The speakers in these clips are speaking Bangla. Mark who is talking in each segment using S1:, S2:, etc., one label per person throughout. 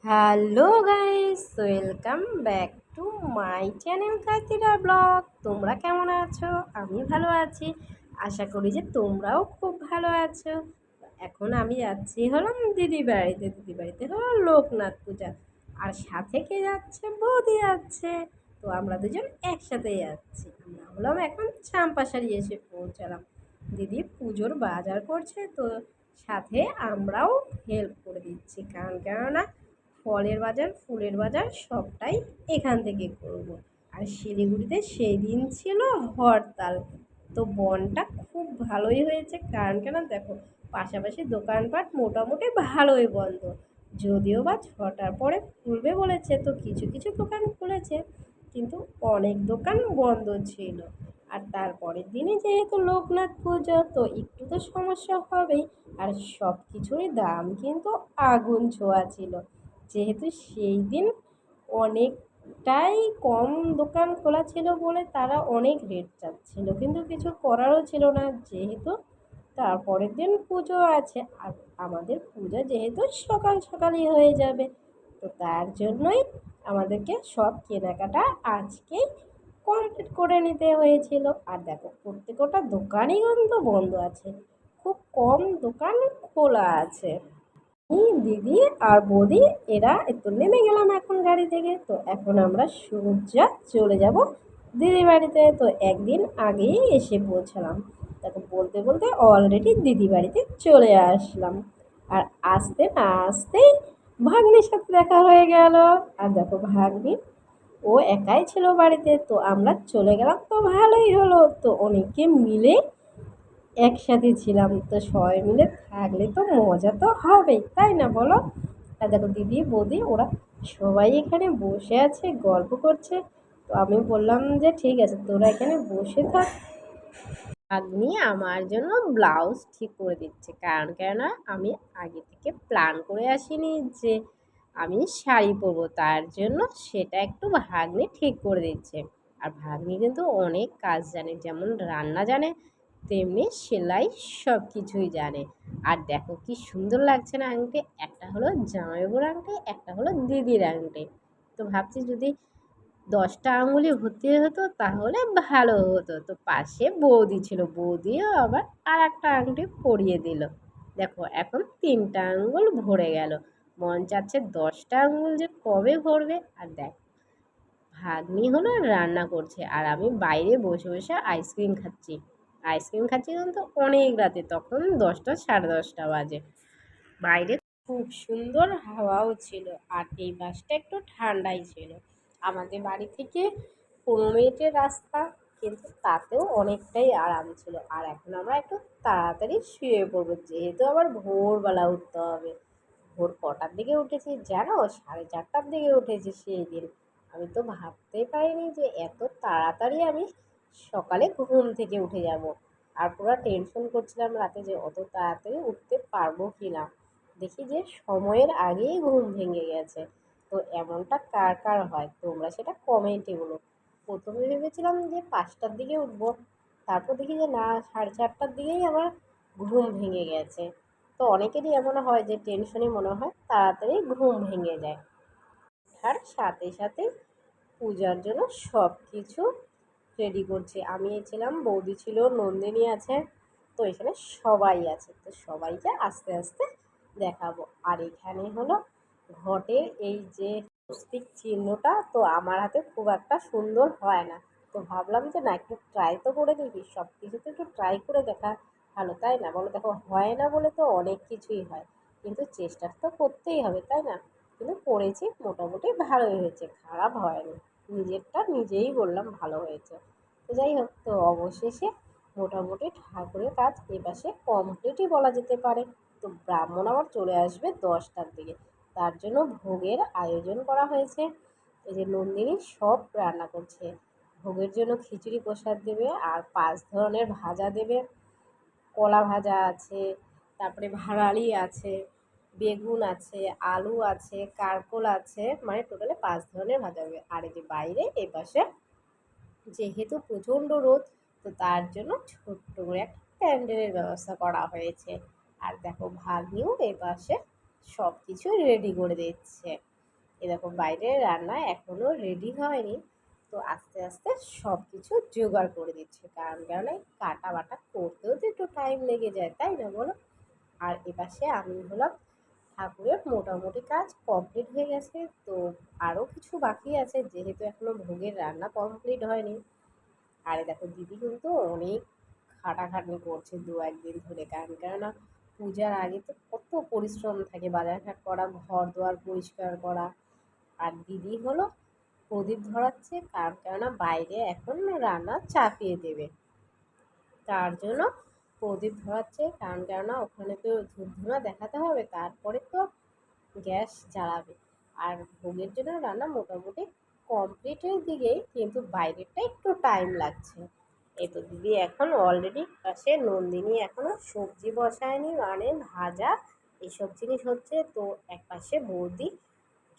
S1: Hello guys, welcome back to my channel Kartika blog. তোমরা কেমন আছো? আমি ভালো আছি। আশা করি যে তোমরাও খুব ভালো আছো। এখন আমি যাচ্ছি হলাম দিদি বাড়িতে হলো লোকনাথ পূজা। আর সাথে কে যাচ্ছে? বৌদি যাচ্ছে। তো আমরা দুজন একসাথে যাচ্ছি। আমরা হলাম এখন চাম্পাশাড়ি এসে পৌঁছালাম। দিদি পুজোর বাজার করছে, তো সাথে আমরাও হেল্প করে দিচ্ছি। কেননা ফলের বাজার, ফুলের বাজার সবটাই এখান থেকে করব। আর শিলিগুড়িতে সেই দিন ছিল হরতাল। তো বনটা খুব ভালোই হয়েছে, কারণ কেন দেখো, পাশাপাশি দোকানপাট মোটামুটি ভালোই বন্ধ। যদিও বা 6টার পরে খুলবে বলেছে, তো কিছু কিছু দোকান খুলেছে, কিন্তু অনেক দোকান বন্ধ ছিল। আর তারপরের দিনে যেহেতু লোকনাথ পুজো, তো একটু তো সমস্যা হবেই। আর সব কিছুরই দাম কিন্তু আগুন ছোঁয়া ছিল, যেহেতু সেই দিন অনেকটাই কম দোকান খোলা ছিল বলে তারা অনেক রেট চাচ্ছিল, কিন্তু কিছু করারও ছিল না, যেহেতু তারপরের দিন পুজো আছে। আর আমাদের পূজা যেহেতু সকাল সকালই হয়ে যাবে, তো তার জন্যই আমাদেরকে সব কেনাকাটা আজকেই কমপ্লিট করে নিতে হয়েছিল। আর দেখো, প্রত্যেকটা দোকানই কিন্তু বন্ধ আছে, খুব কম দোকান খোলা আছে। দিদি আর বৌদি এরা একটু নেমে গেলাম এখন গাড়ি থেকে। তো এখন আমরা সোজা চলে যাব দিদি বাড়িতে। তো একদিন আগেই এসে পৌঁছালাম, তাকে বলতে বলতে অলরেডি দিদি বাড়িতে চলে আসলাম। আর আসতে না আসতেই ভাগ্নির সাথে দেখা হয়ে গেল। আর দেখো, ভাগ্নি ও একাই ছিল বাড়িতে, তো আমরা চলে গেলাম। তো ভালোই হলো, তো অনেকে মিলে একসাথে ছিলাম, তো সবাই মিলে থাকলে তো মজা তো হবেই, তাই না বলো? আর দেখো, দিদি বৌদি ওরা সবাই এখানে বসে আছে, গল্প করছে। তো আমি বললাম যে ঠিক আছে, তোরা এখানে বসে থাক। ভাগ্নি আমার জন্য ব্লাউজ ঠিক করে দিচ্ছে, কারণ কেননা আমি আগে থেকে প্ল্যান করে আসিনি যে আমি শাড়ি পরবো, তার জন্য সেটা একটু ভাগ্নি ঠিক করে দিচ্ছে। আর ভাগ্নি কিন্তু অনেক কাজ জানে, যেমন রান্না জানে, তেমনি সেলাই সব কিছুই জানে। আর দেখো কি সুন্দর লাগছে না আংটি! একটা হলো জামাইবাবুর আংটি, একটা হলো দিদির আংটি। তো ভাবছি যদি 10টা আঙুলে হতে হতো তাহলে ভালো হতো। তো পাশে বৌদি ছিল, বৌদিও আবার আর একটা আংটি পরিয়ে দিল। দেখো এখন 3টা আঙুল ভরে গেল। মন চাচ্ছে 10টা আঙুল যে কবে ভরবে। আর দেখ, ভাগ্নি হলো রান্না করছে, আর আমি বাইরে বসে বসে আইসক্রিম খাচ্ছি কিন্তু অনেক রাতে, তখন 10টা, সাড়ে 10টা বাজে। বাইরে খুব সুন্দর হাওয়াও ছিল, আর এই বাসটা একটু ঠান্ডাই ছিল। আমাদের বাড়ি থেকে 15 মিনিটের রাস্তা, কিন্তু তাতেও অনেকটাই আরাম ছিল। আর এখন আমরা একটু তাড়াতাড়ি শুয়ে পড়বো, যেহেতু আবার ভোরবেলা উঠতে হবে। ভোর কটার দিকে উঠেছি জানো? 4:30টার দিকে উঠেছি সেই দিন। আমি তো ভাবতেই পারিনি যে এত তাড়াতাড়ি আমি সকালে ঘুম থেকে উঠে যাব। আর পুরো টেনশন করছিলাম রাতে যে অত তাড়াতাড়ি উঠতে পারবো কি না। দেখি যে সময়ের আগেই ঘুম ভেঙে গেছে। তো এমনটা কার কার হয় তোমরা সেটা কমেন্টে বলো। প্রথমে ভেবেছিলাম যে 5টার দিকে উঠবো, তারপর দেখি যে না, 4:30টার দিকেই আমার ঘুম ভেঙে গেছে। তো অনেকেরই এমন হয় যে টেনশনে মনে হয় তাড়াতাড়ি ঘুম ভেঙে যায়। আর সাথে সাথে পূজার জন্য সব কিছু রেডি করছি। আমি ছিলাম, বৌদি ছিল, নন্দিনী আছে, তো এখানে সবাই আছে। তো সবাইকে আস্তে আস্তে দেখাবো। আর এখানে হলো ঘটের এই যে স্বস্তিক চিহ্নটা, তো আমার হাতে খুব একটা সুন্দর হয় না। তো ভাবলাম যে না, একটু ট্রাই তো করে দেখি, সব কিছুতে একটু ট্রাই করে দেখা ভালো, তাই না বলো? দেখো, হয় না বলে তো অনেক কিছুই হয়, কিন্তু চেষ্টাটা তো করতেই হবে, তাই না? কিন্তু করেছি, মোটামুটি ভালোই হয়েছে, খারাপ হয়নি। নিজেরটা নিজেই বললাম ভালো হয়েছে। তো যাই হোক, তো অবশেষে মোটামুটি ঠাকুরের কাজ এপাশে কমপ্লিটই বলা যেতে পারে। তো ব্রাহ্মণ আবার চলে আসবে 10টার দিকে, তার জন্য ভোগের আয়োজন করা হয়েছে। এই যে নন্দিনী সব রান্না করছে। ভোগের জন্য খিচুড়ি প্রসাদ দেবে, আর 5 ধরনের ভাজা দেবে। কলা ভাজা আছে, তারপরে ভাঁড়ালি আছে, বেগুন আছে, আলু আছে, কারকোল আছে, মানে টোটালে 5 ধরনের ভাজা হবে। আর এই যে বাইরে এপাশে যেহেতু প্রচণ্ড রোদ, তো তার জন্য ছোট্ট করে একটা প্যান্ডেলের ব্যবস্থা করা হয়েছে। আর দেখো, ভাগ্নিও এপাশে সব কিছু রেডি করে দিচ্ছে। এরকম বাইরের রান্না এখনও রেডি হয়নি, তো আস্তে আস্তে সব কিছু জোগাড় করে দিচ্ছি, কারণ কেন কাটা বাটা করতেও তো একটু টাইম লেগে যায়, তাই না বলো? আর এপাশে আমি হলাম ঠাকুরের মোটামুটি কাজ কমপ্লিট হয়ে গেছে, তো আরও কিছু বাকি আছে যেহেতু এখনো ভোগের রান্না কমপ্লিট হয়নি। আর দেখো দিদি কিন্তু অনেক খাটাখাটনি করছে দু একদিন ধরে, কারণ কেননা পূজার আগে তো কত পরিশ্রম থাকে, বাজারঘাট করা, ঘর দুয়ার পরিষ্কার করা। আর দিদি হলো প্রদীপ ধরাচ্ছে, কারণ কেননা বাইরে এখন রান্না চাপিয়ে দেবে, তার জন্য প্রদীপ ধরাচ্ছে। কারণ কেননা ওখানে তো ধূপ ধুনা দেখাতে হবে, তারপরে তো গ্যাস জ্বালাবে। আর ভোগের জন্য রান্না মোটামুটি কমপ্লিটের দিকেই, কিন্তু বাইরেটা একটু টাইম লাগছে। এই তো দিদি এখন অলরেডি পাশে নন্দিনী এখনো সবজি বসায়নি, মানে ভাজা এসব জিনিস হচ্ছে, তো এক পাশে বৌদি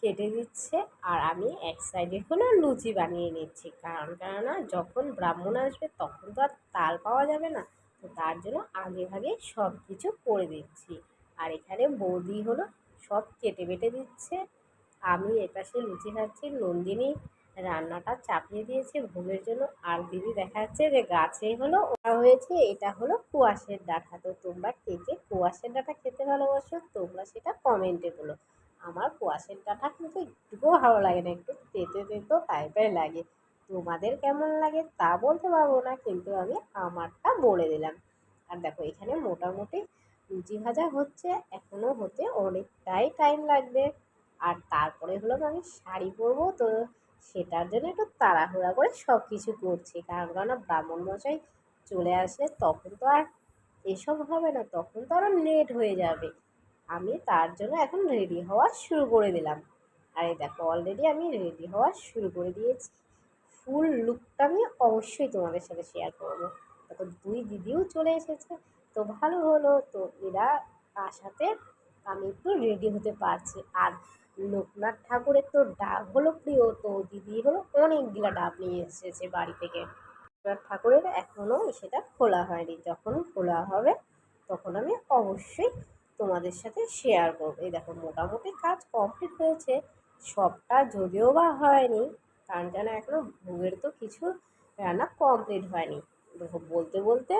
S1: কেটে দিচ্ছে আর আমি এক সাইডে হলো লুচি বানিয়ে নিচ্ছি, কারণ কেননা যখন ব্রাহ্মণ আসবে তখন তো আর তাল পাওয়া যাবে না, তো তার জন্য আগে ভাগে সব কিছু করে দিচ্ছি। আর এখানে বৌদি হলো সব কেটে বেটে দিচ্ছে, আমি এপাশে লুচি খাচ্ছি, নন্দিনী রান্নাটা চাপিয়ে দিয়েছে ভোগের জন্য। আর দিদি দেখা যাচ্ছে যে গাছে হলো ওটা হয়েছে, এটা হলো কুয়াশের ডাঁটা। তো তোমরা কে কে কুয়াশের ডাঁটা খেতে ভালোবাসো তোমরা সেটা কমেন্টে বলো। আমার কুয়াশের ডাঁটা কিন্তু একটুকুও ভালো লাগে না, একটু তেতো তেতো টাইপের লাগে। তোমাদের কেমন লাগে তা বলতে পারবো না, কিন্তু আমি আমারটা বলে দিলাম। আর দেখো এখানে মোটামুটি লুচি ভাজা হচ্ছে, এখনো হতে অনেকটাই টাইম লাগবে। আর তারপরে হলো আমি শাড়ি পরবো, তো সেটার জন্য একটু তাড়াহুড়া করে সব কিছু করছি, কারণ কেননা ব্রাহ্মণ মশাই চলে আসলে তখন তো আর এসব হবে না, তখন তো আরও লেট হয়ে যাবে। আমি তার জন্য এখন রেডি হওয়া শুরু করে দিলাম। আর এই দেখো অলরেডি আমি রেডি হওয়া শুরু করে দিয়েছি, ফুল লুকটা আমি অবশ্যই তোমাদের সাথে শেয়ার করবো। তো দুই দিদিও চলে এসেছে, তো ভালো হলো, তো এরা আসাতে আমি একটু রেডি হতে পারছি। আর লোকনাথ ঠাকুরের তো ডাব হলো প্রিয়, তো দিদি হলো অনেকগুলা ডাব নিয়ে এসেছে বাড়ি থেকে। লোকনাথ ঠাকুরের এখনও সেটা খোলা হয়নি, যখন খোলা হবে তখন আমি অবশ্যই তোমাদের সাথে শেয়ার করবো। এই দেখো মোটামুটি কাজ কমপ্লিট হয়েছে, সবটা যদিও বা হয়নি, কারণ যেন এখনো ভোগের তো কিছু রান্না কমপ্লিট হয়নি। দেখো বলতে বলতে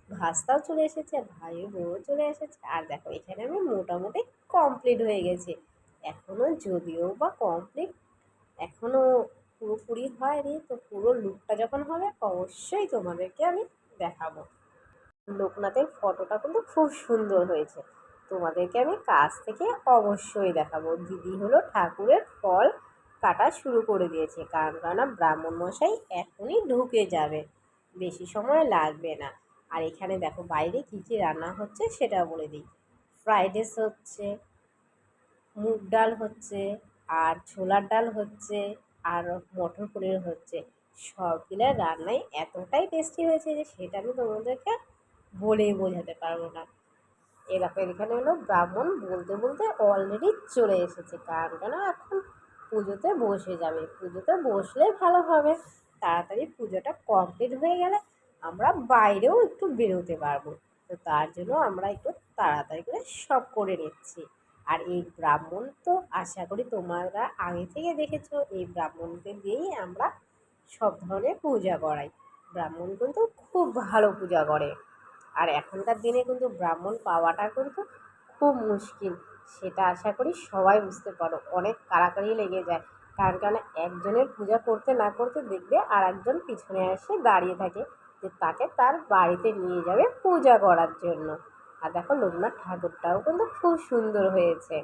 S1: ভাস্তাও চলে এসেছে, ভাই বউও চলে এসেছে, আর দেখো এখানে আমি মোটামুটি কমপ্লিট হয়ে গেছে। এখনো যদিও বা কমপ্লিট এখনো পুরোপুরি হয়নি, তো পুরো লুকটা যখন হবে অবশ্যই তোমাদেরকে আমি দেখাবো। লোকনাথের ফটোটা কিন্তু খুব সুন্দর হয়েছে, তোমাদেরকে আমি কাছ থেকে অবশ্যই দেখাবো। দিদি হলো ঠাকুরের ফল কাটা শুরু করে দিয়েছে, কারণ কেননা ব্রাহ্মণ মশাই এখনই ঢুকে যাবে, বেশি সময় লাগবে না। আর এখানে দেখো বাইরে কী কী রান্না হচ্ছে সেটা বলে দিই। ফ্রাইড রাইস হচ্ছে, মুগ ডাল হচ্ছে, আর ছোলার ডাল হচ্ছে, আর মটর পনির হচ্ছে। সবগুলো রান্নাই এতটাই টেস্টি হয়েছে যে সেটা আমি তোমাদেরকে বলেই বোঝাতে পারবো না। এরকম এখানে হলো ব্রাহ্মণ বলতে বলতে অলরেডি চলে এসেছে, কারণ কেন এখন পুজোতে বসে যাবে, পুজোতে বসলে ভালো হবে, তাড়াতাড়ি পুজোটা কমপ্লিট হয়ে গেলে আমরা বাইরেও একটু বেরোতে পারবো, তো তার জন্য আমরা একটু তাড়াতাড়ি করে সব করে নিচ্ছি। আর এই ব্রাহ্মণ তো আশা করি তোমরা আগে থেকে দেখেছো, এই ব্রাহ্মণকে দিয়েই আমরা সব ধরনের পূজা করাই। ব্রাহ্মণ কিন্তু খুব ভালো পূজা করে, আর এখনকার দিনে কিন্তু ব্রাহ্মণ পাওয়াটা কিন্তু খুব মুশকিল, সেটা আশা করি সবাই বুঝতে পারো, অনেক কাড়াকাড়ি লেগে যায়। কারণ একজনের পূজা করতে না করতে দেখবে আর একজন পিছনে এসে দাঁড়িয়ে থাকে, যে তাকে তার বাড়িতে নিয়ে যাবে পূজা করার জন্য। আর দেখো লোকনাথ ঠাকুরটাও কিন্তু খুব সুন্দর হয়েছে।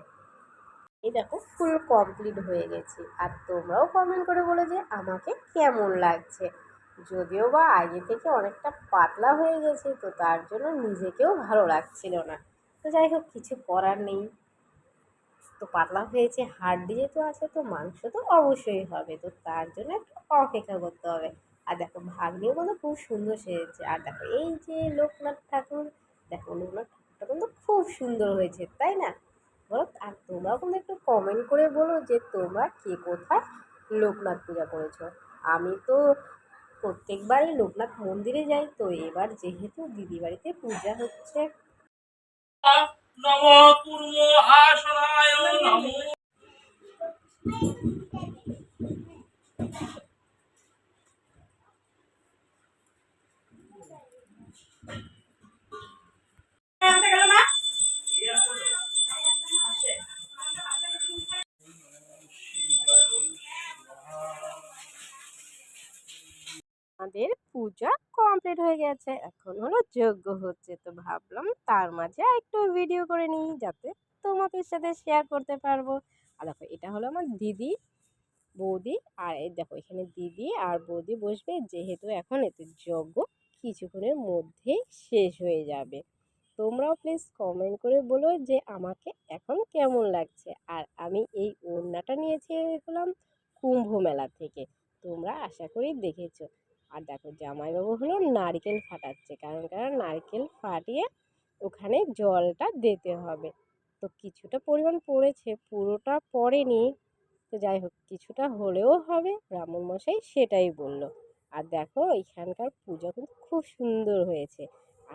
S1: এই দেখো ফুল কমপ্লিট হয়ে গেছে, আর তোমরাও কমেন্ট করে বলো যে আমাকে কেমন লাগছে। যদিও বা আগে থেকে অনেকটা পাতলা হয়ে গেছে, তো তার জন্য নিজেকেও ভালো লাগছিল না, তো যাই হোক কিছু করার নেই। তো পাতলা হয়েছে, হাড্ডি যেহেতু আছে তো মাংস তো অবশ্যই হবে, তো তার জন্য একটু অপেক্ষা করতে হবে। আর দেখো ভাগ্নিও কিন্তু খুব সুন্দর সেজেছে। আর দেখো এই যে লোকনাথ ঠাকুর, দেখো লোকনাথ ঠাকুরটা কিন্তু খুব সুন্দর হয়েছে, তাই না বলো? আর তোমরাও কিন্তু একটু কমেন্ট করে বলো যে তোমরা কে কোথায় লোকনাথ পূজা করেছো। আমি তো প্রত্যেকবারই লোকনাথ মন্দিরে যাই, তো এবার যেহেতু দিদি বাড়িতে পূজা হচ্ছে।
S2: নম কুর্ম আসনায় নমো।
S1: আমাদের পূজা কমপ্লিট হয়ে গেছে, এখন হলো যজ্ঞ হচ্ছে। তো ভাবলাম তার মাঝে একটু ভিডিও করে নিই, যাতে তোমাদের সাথে শেয়ার করতে পারবো। আর দেখো, এটা হলো আমার দিদি, বৌদি। আর এই দেখো, এখানে দিদি আর বৌদি বসবে, যেহেতু এখন এতে যজ্ঞ কিছুক্ষণের মধ্যেই শেষ হয়ে যাবে। তোমরাও প্লিজ কমেন্ট করে বলো যে আমাকে এখন কেমন লাগছে। আর আমি এই ওড়নাটা নিয়েছি হলাম কুম্ভ মেলা থেকে, তোমরা আশা করি দেখেছো। আর দেখো, জামাইবাবু হলো নারকেল ফাটাচ্ছে, কারণ নারকেল ফাটিয়ে ওখানে জলটা দিতে হবে। তো কিছুটা পরিমাণ পড়েছে, পুরোটা পড়েনি। তো যাই হোক, কিছুটা হলেও হবে, ব্রাহ্মণমশাই সেটাই বলল। আর দেখো, এখানকার পুজো কিন্তু খুব সুন্দর হয়েছে।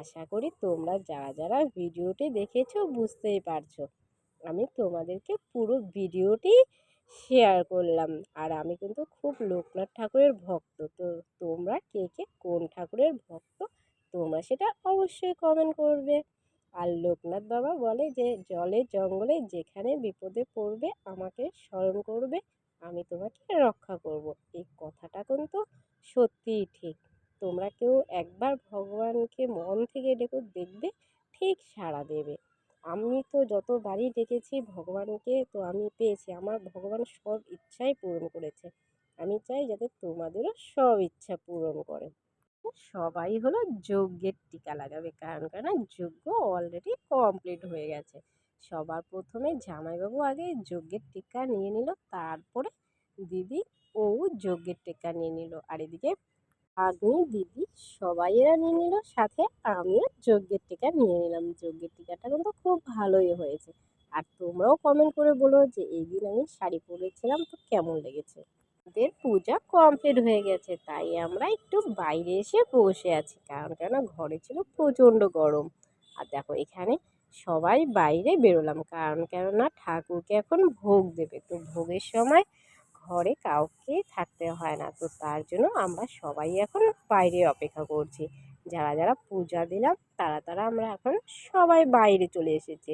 S1: আশা করি তোমরা যারা যারা ভিডিওটি দেখেছো বুঝতেই পারছো। আমি তোমাদেরকে পুরো ভিডিওটি শেয়ার করলাম। আর আমি কিন্তু খুব লোকনাথ ঠাকুরের ভক্ত। তো তোমরা কে কে কোন ঠাকুরের ভক্ত, তোমরা সেটা অবশ্যই কমেন্ট করবে। আর লোকনাথ বাবা বলে যে জলে জঙ্গলে যেখানে বিপদে পড়বে আমাকে স্মরণ করবে, আমি তোমাকে রক্ষা করব। এই কথাটা কিন্তু সত্যিই ঠিক। তোমরা কেউ একবার ভগবানকে মন থেকে ডেকে দেখবে, ঠিক সাড়া দেবে। আমি তো যতবারই ডেকেছি ভগবানকে, তো আমি পেয়েছি। আমার ভগবান সব ইচ্ছাই পূরণ করেছে। আমি চাই যাতে তোমাদেরও সব ইচ্ছা পূরণ করে। সবাই হলো যজ্ঞের টিকা লাগাবে, কারণ যজ্ঞ অলরেডি কমপ্লিট হয়ে গেছে। সবার প্রথমে জামাইবাবু আগে যজ্ঞের টিকা নিয়ে নিল, তারপরে দিদি ও যজ্ঞের টিকা নিয়ে নিল। আর এদিকে ভাগ্নি, দিদি সবাই এরা নিয়ে নিল, সাথে আমিও যজ্ঞের টিকা নিয়ে নিলাম। যজ্ঞের টিকাটা কিন্তু খুব ভালোই হয়েছে। আর তোমরাও কমেন্ট করে বলো যে এই দিন আমি শাড়ি পরেছিলাম, তো কেমন লেগেছে। আমাদের পূজা কমপ্লিট হয়ে গেছে, তাই আমরা একটু বাইরে এসে বসে আছি, কারণ ঘরে ছিল প্রচণ্ড গরম। আর দেখো, এখানে সবাই বাইরে বেরোলাম, কেননা ঠাকুরকে এখন ভোগ দেবে। তো ভোগের সময় ঘরে কাউকে থাকতে হয় না, তো তার জন্য আমরা সবাই এখন বাইরে অপেক্ষা করছি। যারা যারা পূজা দিলাম তারা তারা আমরা এখন সবাই বাইরে চলে এসেছি।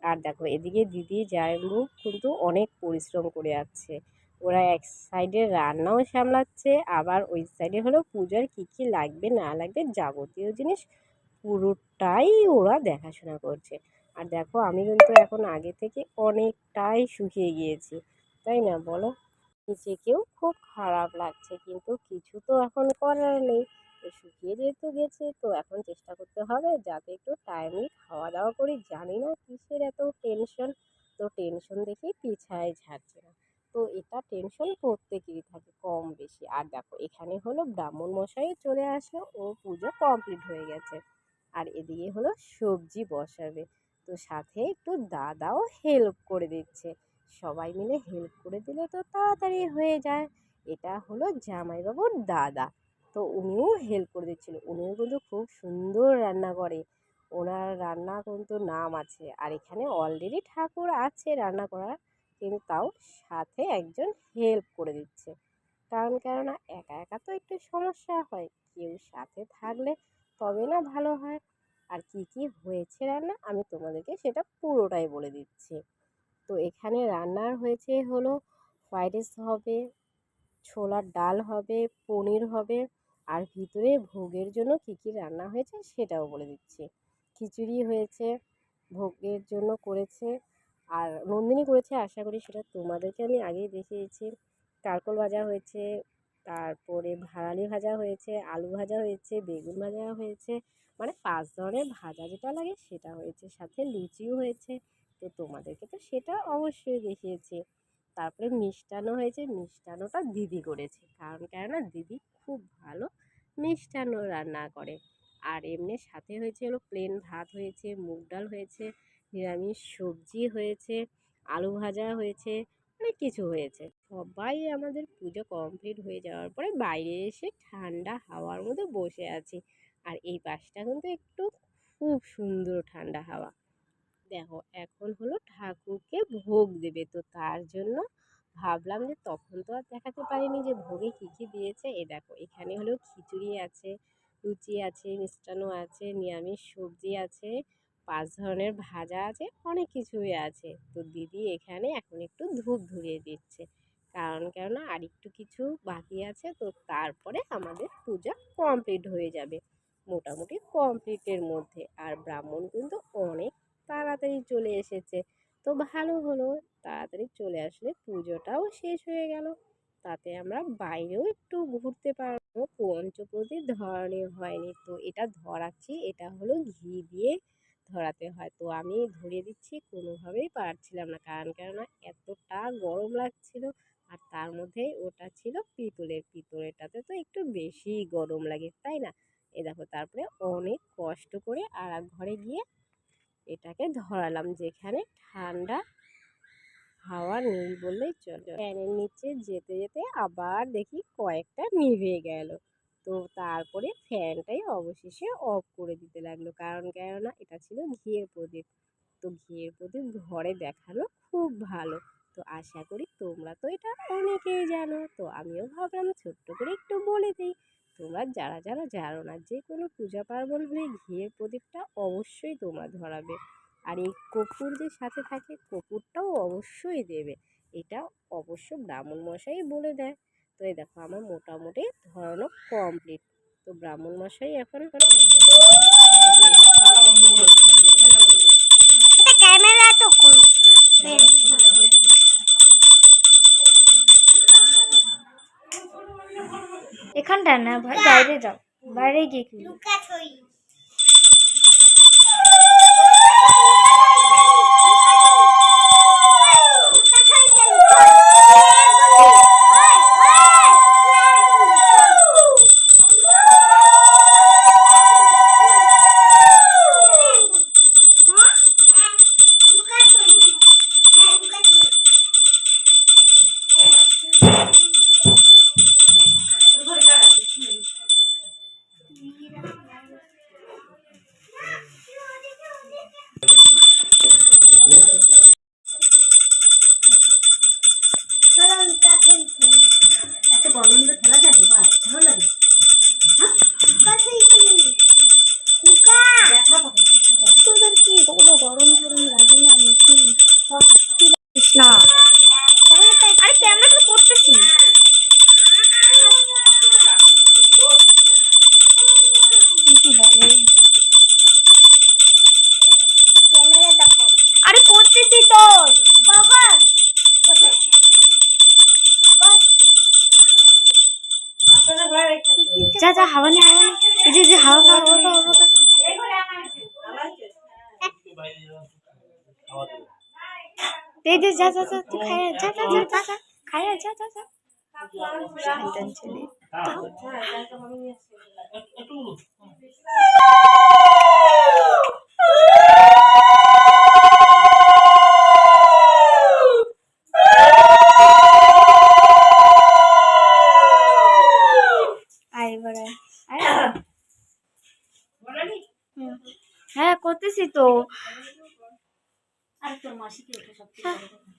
S1: আর দেখো, এদিকে দিদি জামাইবাবু কিন্তু অনেক পরিশ্রম করে যাচ্ছে। ওরা এক সাইডে রান্নাও সামলাচ্ছে, আবার ওই সাইডে হলো পূজার কী কী লাগবে না লাগবে যাবতীয় জিনিস পুরোটাই ওরা দেখাশোনা করছে। আর দেখো, আমি কিন্তু এখন আগে থেকে অনেকটাই শুকিয়ে গিয়েছি, তাই না বলো? নিজেকেও খুব খারাপ লাগছে, কিন্তু কিছু তো এখন করার নেই। তো শুকিয়ে যেহেতু গেছে, তো এখন চেষ্টা করতে হবে যাতে একটু টাইমলি খাওয়া দাওয়া করি। জানি না কিসের এত টেনশন, তো টেনশন দেখেই পিছায় ঝাড়ছে না। তো এটা টেনশন প্রত্যেকেরই থাকে কম বেশি। আর দেখো, এখানে হলো ব্রাহ্মণ মশাই চলে আসলো, ও পুজো কমপ্লিট হয়ে গেছে। আর এদিকে হলো সবজি বসাবে, তো সাথে একটু দাদাও হেল্প করে দিচ্ছে। সবাই মিলে হেল্প করে দিলে তো তাড়াতাড়ি হয়ে যায়। এটা হলো জামাইবাবুর দাদা, তো উনিও হেল্প করে দিচ্ছিল। উনিও কিন্তু খুব সুন্দর রান্না করে, ওনার রান্না কিন্তু নাম আছে। আর এখানে অলরেডি ঠাকুর আছে রান্না করার, কিন্তু তাও সাথে একজন হেল্প করে দিচ্ছে। কেননা একা একা তো একটু সমস্যা হয়, কেউ সাথে থাকলে তবে না ভালো হয়। আর কি কি হয়েছে রান্না আমি তোমাদেরকে সেটা পুরোটাই বলে দিচ্ছি। তো এখানে রান্নার হয়েছে হলো ফ্রাইড রাইস হবে, ছোলার ডাল হবে, পনির হবে। আর ভিতরে ভোগের জন্য কী কী রান্না হয়েছে সেটাও বলে দিচ্ছি। খিচুড়ি হয়েছে, ভোগের জন্য করেছে। আর নন্দিনী করেছে, আশা করি সেটা তোমাদেরকে আমি আগেই দেখিয়েছি। কারকোল ভাজা হয়েছে, তারপরে ভাড়ালি ভাজা হয়েছে, আলু ভাজা হয়েছে, বেগুন ভাজা হয়েছে। মানে 5 ধরনের ভাজা যেটা লাগে সেটা হয়েছে, সাথে লুচিও হয়েছে। তো তোমাদেরকে তো সেটা অবশ্যই দেখিয়েছি। তারপরে মিষ্টান্ন হয়েছে, মিষ্টান্নটা দিদি করেছে, কেননা দিদি খুব ভালো মিষ্টান্ন রান্না করে। আর এমনি সাথে হয়েছে হলো প্লেন ভাত হয়েছে, মুগ ডাল হয়েছে, নিরামিষ সবজি হয়েছে, আলু ভাজা হয়েছে, অনেক কিছু হয়েছে। সবাই আমাদের পুজো কমপ্লিট হয়ে যাওয়ার পরে বাইরে এসে ঠান্ডা হাওয়ার মধ্যে বসে আছি। আর এই পাশটা কিন্তু একটু খুব সুন্দর ঠান্ডা হাওয়া। দেখো, এখন হলো ঠাকুরকে ভোগ দেবে, তো তার জন্য ভাবলাম যে তখন তো আর দেখাতে পারিনি যে ভোগে কী কী দিয়েছে। এ দেখো এখানে হলো খিচুড়ি আছে, লুচি আছে, মিষ্টান্ন আছে, নিরামিষ সবজি আছে, ৫ ধরনের ভাজা আছে, অনেক কিছুই আছে। তো দিদি এখানে এখন একটু ধূপ ধরিয়ে দিচ্ছে, কেননা আর একটু কিছু বাকি আছে, তো তারপরে আমাদের পূজা কমপ্লিট হয়ে যাবে, মোটামুটি কমপ্লিটের মধ্যে। আর ব্রাহ্মণ কিন্তু অনেক তাড়াতাড়ি চলে এসেছে, তো ভালো হলো, তাড়াতাড়ি চলে আসলে পুজোটাও শেষ হয়ে গেল। তাতে আমরা বাইরেও একটু ঘুরতে পারবো। পঞ্চপ্রদীপ ধরানো হয়নি, তো এটা ধরাচ্ছি। এটা হলো ঘি দিয়ে ধরাতে হয়, তো আমি ধরিয়ে দিচ্ছি, কোনোভাবেই পারছিলাম না, কেননা এতটা গরম লাগছিল। আর তার মধ্যে ওটা ছিল পিতলেরটাতে তো একটু বেশিই গরম লাগে, তাই না? এ দেখো তারপরে অনেক কষ্ট করে আর এক ঘরে গিয়ে এটাকে ধরালাম, যেখানে ঠান্ডা হাওয়া নেই বললেই চলে। ফ্যানের নিচে যেতে যেতে আবার দেখি কয়েকটা নিভে গেল, তো তারপরে ফ্যানটাই অবশেষে অফ করে দিতে লাগলো, কেননা এটা ছিল ঘিয়ের প্রদীপ। তো ঘিয়ের প্রদীপ ঘরে দেখানো খুব ভালো। তো আশা করি তোমরা তো এটা অনেকেই জানো, তো আমিও ভাবলাম ছোট্ট করে একটু বলে দিই। তোমরা যারা যারা জানো না, যে কোনো পূজা পার্বণ হলে ঘিয়ের প্রদীপটা অবশ্যই তোমরা ধরাবে। আর এই কর্পূর যে সাথে থাকে, কর্পূরটাও অবশ্যই দেবে, এটা অবশ্য ব্রাহ্মণ মশাই বলে দেয়। তো এই দেখো আমার মোটামুটি ধরানো কমপ্লিট। তো ব্রাহ্মণ মশাই এখন
S2: ক্যামেরা তো এখানটা না ভাই, বাইরে যাও, বাইরে গিয়ে কি এত গরম খেলা যাবে, ভালো লাগে। তোদের কি কোনো গরম টরম লাগে না? না, আরে ক্যামেরা তো করতেছি। কি বলে ক্যামেরা দেখো, আরে করতেছি তো কখন যা যা হাওয়া নেই, হাওয়া নেই, এই যে হাওয়া খাওয়া হাওয়া খাওয়া হাওয়া খাওয়া। এই যে যা যা যা তুই খায়, যা যা যা যা যা খায়, যা যা যা শয়তান ছেলে। হ্যাঁ করতেছি তো।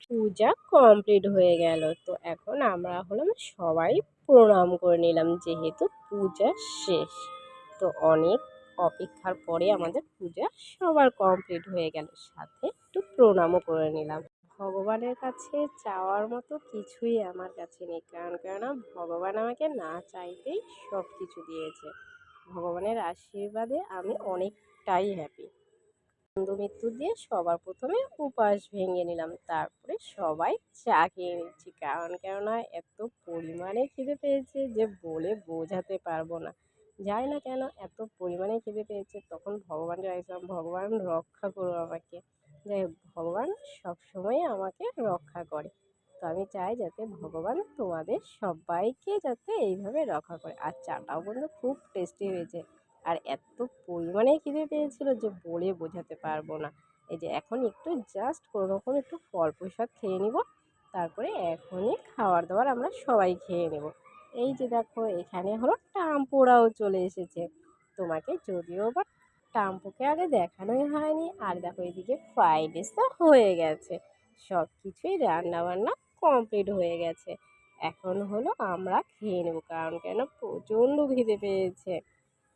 S1: পূজা কমপ্লিট হয়ে গেল, তো এখন আমরা হলাম সবাই প্রণাম করে নিলাম, যেহেতু পূজা শেষ। তো অনেক অপেক্ষার পরে আমাদের পূজা সবার কমপ্লিট হয়ে গেল, সাথে একটু প্রণামও করে নিলাম। ভগবানের কাছে চাওয়ার মতো কিছুই আমার কাছে নেই, কেননা ভগবান আমাকে না চাইতেই সব কিছু দিয়েছে। ভগবানের আশীর্বাদে আমি অনেকটাই হ্যাপি। আনন্দ মৃত্যু দিয়ে সবার প্রথমে উপাস ভেঙে নিলাম, তারপরে সবাই চা খেয়ে নিচ্ছি, কেননা এত পরিমাণে খিদে পেয়েছে যে বলে বোঝাতে পারবো না। জানি না কেন এত পরিমাণে খিদে পেয়েছে, তখন ভগবানকে চাইছিলাম, ভগবান রক্ষা করো আমাকে। যাই হোক, ভগবান সবসময় আমাকে রক্ষা করে, তো আমি চাই যাতে ভগবান তোমাদের সবাইকে যাতে এইভাবে রক্ষা করে। আর চাটাও কিন্তু খুব টেস্টি হয়েছে, আর এত পরিমাণে খিদে পেয়েছিল যে বলে বোঝাতে পারবো না। এই যে এখন একটু জাস্ট কোনোরকম একটু ফল প্রসাদ খেয়ে নিব, তারপরে এখনই খাবার দাবার আমরা সবাই খেয়ে নেব। এই যে দেখো এখানে হলো টাম্পোরাও চলে এসেছে, তোমাকে যদিও বা টাম্পুকে আগে দেখানোই হয়নি। আর দেখো এদিকে ফ্রাইড রাইস তো হয়ে গেছে, সব কিছুই রান্না বান্না কমপ্লিট হয়ে গেছে। এখন হলো আমরা খেয়ে নেবো, কারণ কেন প্রচণ্ড খিদে পেয়েছে।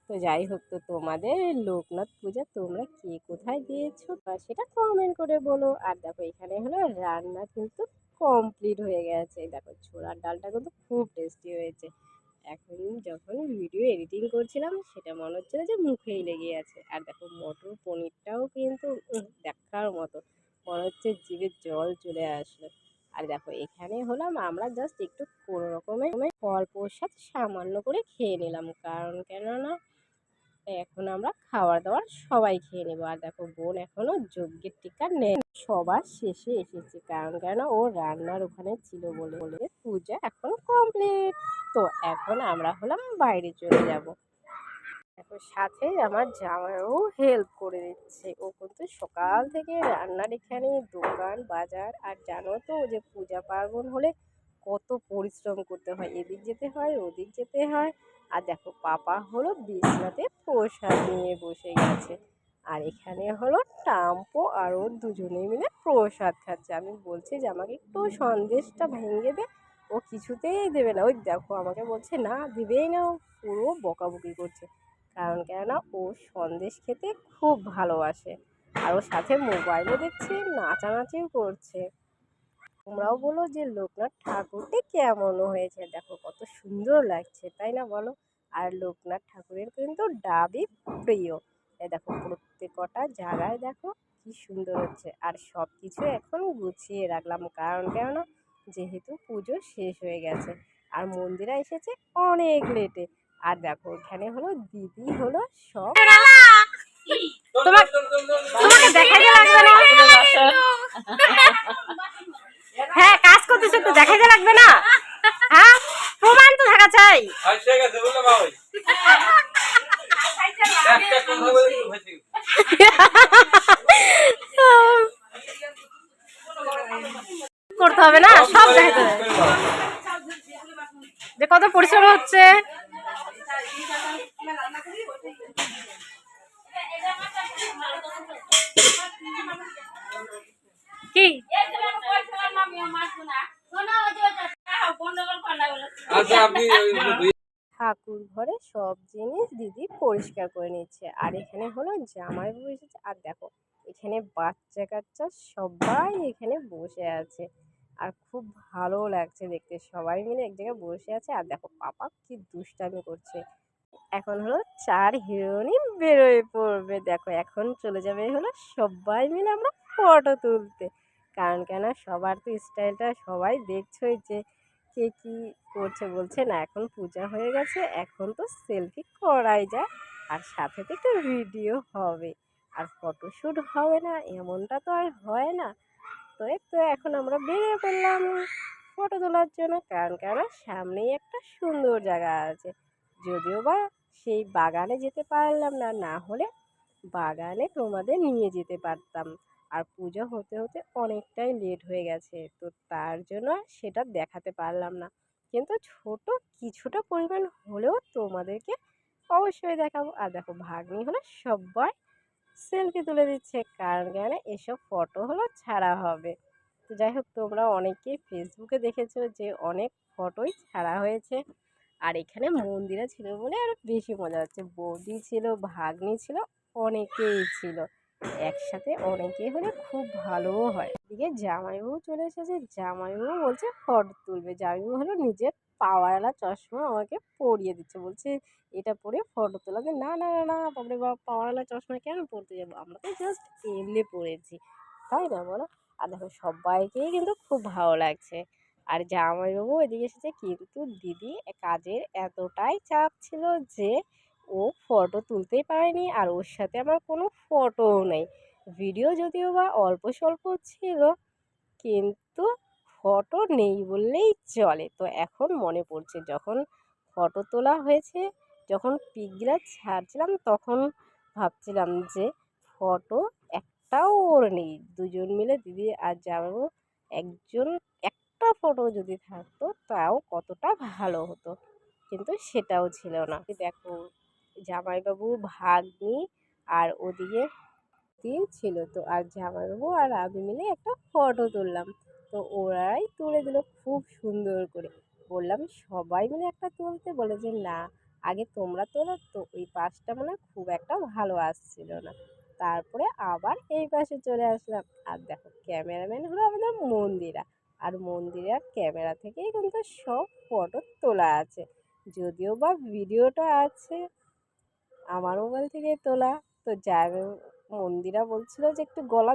S1: তো যাই হোক, তো তোমাদের লোকনাথ পূজা তোমরা কে কোথায় দিয়েছো বা সেটা কমেন্ট করে বলো। আর দেখো এখানে হলো রান্না কিন্তু কমপ্লিট হয়ে গেছে। দেখো ছোলার ডালটা কিন্তু খুব টেস্টি হয়েছে। এখন যখন ভিডিও এডিটিং করছিলাম সেটা মনে হচ্ছিল যে মুখেই লেগে আছে। আর দেখো মটর পনিরটাও কিন্তু দেখার মতো, মনে হচ্ছে জিভে জল চলে আসলো। আর দেখো এখানে হলাম আমরা জাস্ট একটু কোনো রকমের ফল প্রসাদ সামান্য করে খেয়ে নিলাম, কারণ কেননা এখন আমরা খাবার দাবার সবাই খেয়ে নেবো। আর দেখো বোন এখনো যজ্ঞের টিকা নেই, সবার শেষে এসেছে, কারণ কেন ও রান্নার ওখানে ছিল বলে বলে পূজা এখন কমপ্লিট। তো এখন আমরা হলাম বাইরে চলে যাব। দেখো সাথে আমার জামাইও হেল্প করে দিচ্ছে, ও কিন্তু সকাল থেকে রান্নার এখানে দোকান বাজার। আর জানো তো যে পূজা পার্বণ হলে কত পরিশ্রম করতে হয়, এদিক যেতে হয় ওদিক যেতে হয়। আর দেখো পাপা হলো বিছনাতে প্রসাদ নিয়ে বসে গেছে, আর এখানে হলো টাম্পো আর ওর দুজনে মিলে প্রসাদ খাচ্ছে। আমি বলছি যে আমাকে একটু সন্দেশটা ভেঙে দে, ও কিছুতেই দেবে না। ওই দেখো আমাকে বলছে না দিবেই না, ও পুরো বকাবকি করছে, কারণ কেননা ও সন্দেশ খেতে খুব ভালোবাসে। আর ওর সাথে মোবাইলও দেখছে, নাচানাচিও করছে। তোমরাও বলো যে লোকনাথ ঠাকুরটি কেমন হয়েছে, দেখো কত সুন্দর লাগছে তাই না বলো। আর লোকনাথ ঠাকুরের কিন্তু ডাবই প্রিয়। দেখো প্রত্যেক কটা জায়গায় দেখো কি সুন্দর হচ্ছে। আর সব কিছু এখন গুছিয়ে রাখলাম, কারণ কেননা যেহেতু পুজো শেষ হয়ে গেছে আর মন্দিরে এসেছে অনেক লেটে। আর দেখো এখানে হলো দিদি হলো সব তোমাকে দেখাইতে লাগবে না। হ্যাঁ কাজ করতেছে, একটু দেখাইতে লাগবে না। হ্যাঁ প্রমাণ তো থাকা চাই। করতে হবে না, সব দেখাইতে হবে যে কত পরিশ্রম হচ্ছে। কি ঠাকুর ঘরে সব জিনিস দিদি পরিষ্কার করে নিচ্ছে, আর এখানে হলো জামাইবাবু এসেছে। আর দেখো এখানে বাচ্চা কাচ্চা সবাই এখানে বসে আছে, আর খুব ভালো লাগছে দেখতে, সবাই মিলে এক জায়গায় বসে আছে। আর দেখো পাপা কি দুষ্টামি করছে। এখন হলো 4 হিরোইনই বেরোয় পড়বে, দেখো এখন চলে যাবে হলো সবাই মিলে আমরা ফটো তুলতে, কারণ কেন সবার তো স্টাইলটা সবাই দেখছোই যে কে কী করছে। বলছে না এখন পূজা হয়ে গেছে, এখন তো সেলফি করাই যায়, আর সাথে তো একটু ভিডিও হবে, আর ফটোশ্যুট হবে না এমনটা তো আর হয় না। তো এই তো এখন আমরা বেরিয়ে পড়লাম ফটো তোলার জন্য, কারণ কেন সামনেই একটা সুন্দর জায়গা আছে। যদিও বা সেই বাগানে যেতে পারলাম না, না হলে বাগানে তোমাদের নিয়ে যেতে পারতাম। আর পুজো হতে হতে অনেকটাই লেট হয়ে গেছে, তো তার জন্য আর সেটা দেখাতে পারলাম না, কিন্তু ছোট কিছুটা পরিমাণ হলেও তোমাদেরকে অবশ্যই দেখাবো। আর দেখো ভাগ্নি হলো সবাই সেলফি তুলে দিচ্ছে, কারণ কেন এসব ফটো হলো ছাড়া হবে। তো যাই হোক তোমরা অনেকেই ফেসবুকে দেখেছো যে অনেক ফটোই ছাড়া হয়েছে। আর এখানে মন্দিরা ছিল বলে আরো বেশি মজা হচ্ছে, বৌদি ছিল ভাগ্নি ছিল অনেকেই ছিল একসাথে, অনেকেই হলে খুব ভালোও হয়। এদিকে জামাইবাবু চলে এসেছে, জামাইবাবু বলছে ফটো তুলবে। জামাইবাবু হলো নিজের পাওয়ারওয়ালা চশমা আমাকে পরিয়ে দিচ্ছে, বলছে এটা পরে ফটো তোলাবে। না না না না বাপরে বাপ, পাওয়ারওয়ালা চশমা কেন পরতে যাবো, আমরা তো জাস্ট এমনি পরেছি তাই না বলো। আর দেখো সবাইকেই কিন্তু খুব ভালো লাগছে। আর জামাইবাবু এদিকে এসেছে, কিন্তু দিদি কাজের এতটাই চাপ ছিল যে ও ফটো তুলতেই পারেনি, আর ওর সাথে আমার কোনো ফটোও নেই। ভিডিও যদিও বা অল্প স্বল্প ছিল, কিন্তু ফটো নেই বললেই চলে। তো এখন মনে পড়ছে যখন ফটো তোলা হয়েছে, যখন পিকগুলো ছাড়ছিলাম তখন ভাবছিলাম যে ফটো একটাও ওর নেই। দুজন মিলে দিদি আর জামাইবাবু একজন একটা ফটো যদি থাকতো তাও কতটা ভালো হতো, কিন্তু সেটাও ছিল না। দেখো জামাইবাবু ভাগ্নি আর ওদিকে ছিল তো, আর জামাইবাবু আর আমি মিলে একটা ফটো তুললাম। তো ওরাই তুলে দিল খুব সুন্দর করে। বললাম সবাই মিলে একটা তুলতে, বলে যে না আগে তোমরা তোলো, তো ওই পাশটা মনে হয় খুব একটা ভালো আসছিল না। তারপরে আবার এই পাশে চলে আসলাম। আর দেখো ক্যামেরাম্যান হলো আমাদের মন্দিরা। আর মন্দিরার ক্যামেরা থেকেই কিন্তু সব ফটো তোলা আছে। যদিও বা ভিডিওটা আছে আমার মোবাইল থেকে তোলা। তো যার মন্দিরা বলছিল যে একটু গলা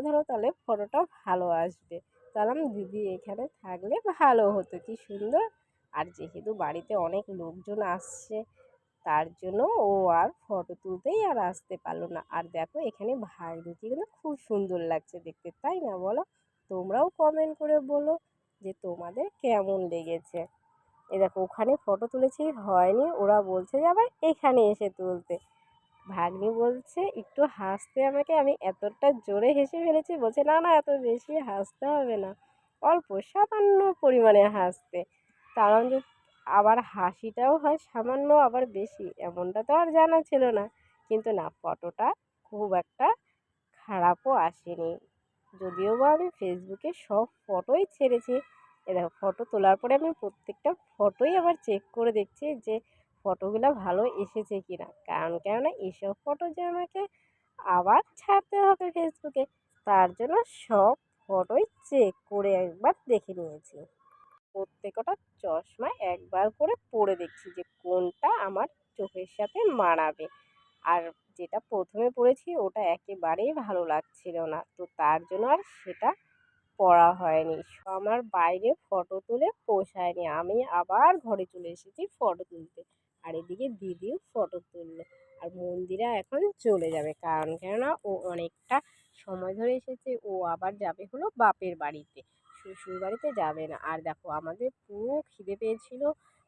S1: ধরো তাহলে ফটোটা ভালো আসবে। তাহলে দিদি এখানে থাকলে ভালো হতো, কি সুন্দর। আর যেহেতু বাড়িতে অনেক লোকজন আসছে তার জন্য ও আর ফটো তুলতেই আর আসতে পারলো না। আর দেখো এখানে ভাইদেরকে কিন্তু খুব সুন্দর লাগছে দেখতে, তাই না বলো? তোমরাও কমেন্ট করে বলো যে তোমাদের কেমন লেগেছে। এই দেখো ওখানে ফটো তুলেছি হয়নি, ওরা বলছে যে আবার এখানে এসে তুলতে। ভাগ্নি বলছে একটু হাসতে আমাকে, আমি এতটা জোরে হেসে ফেলেছি, বলছে না না এত বেশি হাসতে হবে না, অল্প সামান্য পরিমাণে হাসতে। কারণ যে আবার হাসিটাও হয় সামান্য আবার বেশি, এমনটা তো আর জানা ছিল না। কিন্তু না, ফটোটা খুব একটা খারাপও আসেনি। যদিও বা আমি ফেসবুকে সব ফটোই ছেড়েছি। এ দেখো ফটো তোলার পরে আমি প্রত্যেকটা ফটোই আবার চেক করে দেখছি যে ফটোগুলো ভালো এসেছে কিনা। কেননা এসব ফটো যে আমাকে আবার ছাড়তে হবে ফেসবুকে, তার জন্য সব ফটোই চেক করে একবার দেখে নিয়েছি। প্রত্যেকটা চশমা একবার করে পরে দেখছি যে কোনটা আমার চোখের সাথে মানাবে। আর যেটা প্রথমে পড়েছি ওটা একেবারেই ভালো লাগছিল না, তো তার জন্য আর সেটা পড়া হয়নি। আমার বাইরে ফটো তুলে পোষায়নি, আমি আবার ঘরে চলে এসেছি ফটো তুলতে। আর এদিকে দিদিও ফটো তুললো। আর মন্দিরা এখন চলে যাবে, কেননা ও অনেকটা সময় ধরে এসেছে, ও আবার যাবে হলো বাপের বাড়িতে, শ্বশুর বাড়িতে যাবে না। আর দেখো আমাদের পুরো খিদে পেয়েছিল,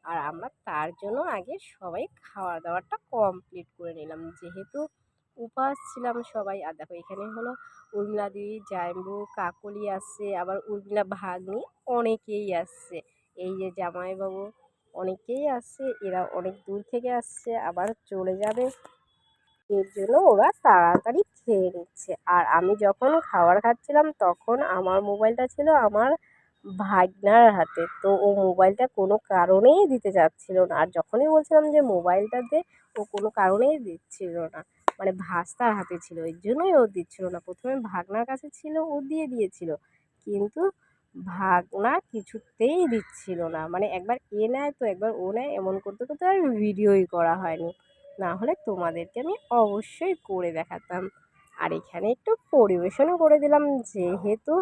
S1: আর আমরা তার জন্য আগে সবাই খাওয়া দাওয়াটা কমপ্লিট করে নিলাম, যেহেতু উপবাস ছিলাম সবাই। আর দেখো এখানে হলো উর্মিলা দিদি, জামাইবু, কাকলি আসছে, আবার উর্মিলা ভাগ্নি, অনেকেই আসছে। এই যে জামাইবাবু অনেকেই আসছে, এরা অনেক দূর থেকে আসছে, আবার চলে যাবে। এর জন্য ওরা তাড়াতাড়ি খেয়ে নিচ্ছে। আর আমি যখন খাবার খাচ্ছিলাম তখন আমার মোবাইলটা ছিল আমার ভাগনার হাতে, তো ও মোবাইলটা কোনো কারণেই দিতে চাচ্ছিল না। আর যখনই বলছিলাম যে মোবাইলটা দে, ও কোনো কারণেই দিচ্ছিল না। মানে ভাস্তার হাতে ছিল, এর জন্যই ও দিচ্ছিল না। প্রথমে ভাগনার কাছে ছিল, ও দিয়ে দিয়েছিল, কিন্তু ভাগনা কিছুতেই দিচ্ছিল না। মানে একবার এ নেয় তো একবার ও নেয়, এমন করতে করতে আর ভিডিওই করা হয়নি, না হলে তোমাদেরকে আমি অবশ্যই করে দেখাতাম। আর এখানে একটু পরিবেশনও করে দিলাম, যেহেতু